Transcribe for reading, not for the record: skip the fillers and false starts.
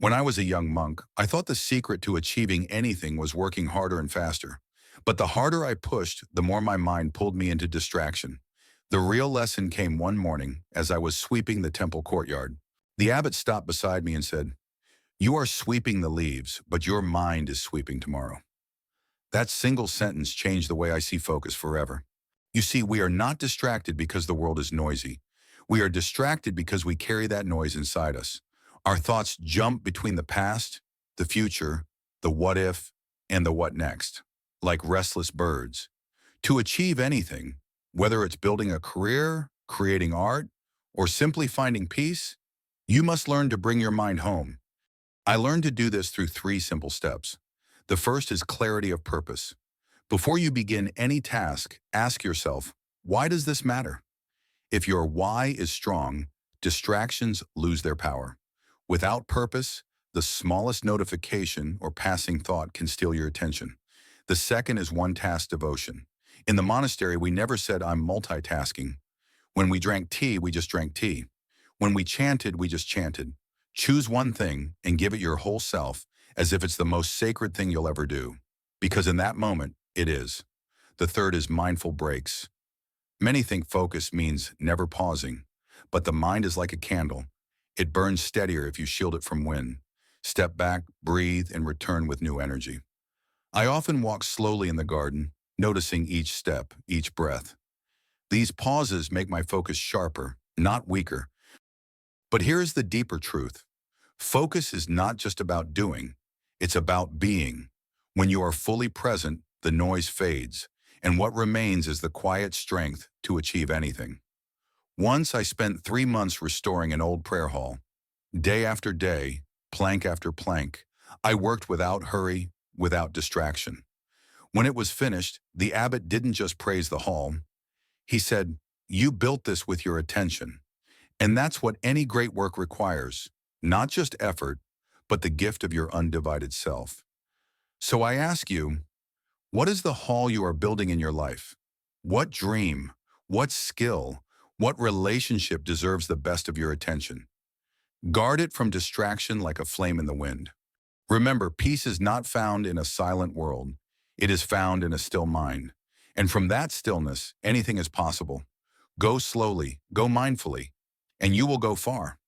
When I was a young monk, I thought the secret to achieving anything was working harder and faster. But the harder I pushed, the more my mind pulled me into distraction. The real lesson came one morning as I was sweeping the temple courtyard. The abbot stopped beside me and said, "You are sweeping the leaves, but your mind is sweeping tomorrow." That single sentence changed the way I see focus forever. You see, we are not distracted because the world is noisy. We are distracted because we carry that noise inside us. Our thoughts jump between the past, the future, the what if, and the what next, like restless birds. To achieve anything, whether it's building a career, creating art, or simply finding peace, you must learn to bring your mind home. I learned to do this through three simple steps. The first is clarity of purpose. Before you begin any task, ask yourself, why does this matter? If your why is strong, distractions lose their power. Without purpose, the smallest notification or passing thought can steal your attention. The second is one-task devotion. In the monastery, we never said, "I'm multitasking." When we drank tea, we just drank tea. When we chanted, we just chanted. Choose one thing and give it your whole self as if it's the most sacred thing you'll ever do. Because in that moment, it is. The third is mindful breaks. Many think focus means never pausing, but the mind is like a candle. It burns steadier if you shield it from wind. Step back, breathe, and return with new energy. I often walk slowly in the garden, noticing each step, each breath. These pauses make my focus sharper, not weaker. But here is the deeper truth. Focus is not just about doing, it's about being. When you are fully present, the noise fades, and what remains is the quiet strength to achieve anything. Once I spent 3 months restoring an old prayer hall. Day after day, plank after plank, I worked without hurry, without distraction. When it was finished, the abbot didn't just praise the hall. He said, "You built this with your attention." And that's what any great work requires, not just effort, but the gift of your undivided self. So I ask you, what is the hall you are building in your life? What dream, what skill, what relationship deserves the best of your attention? Guard it from distraction like a flame in the wind. Remember, peace is not found in a silent world. It is found in a still mind. And from that stillness, anything is possible. Go slowly, go mindfully, and you will go far.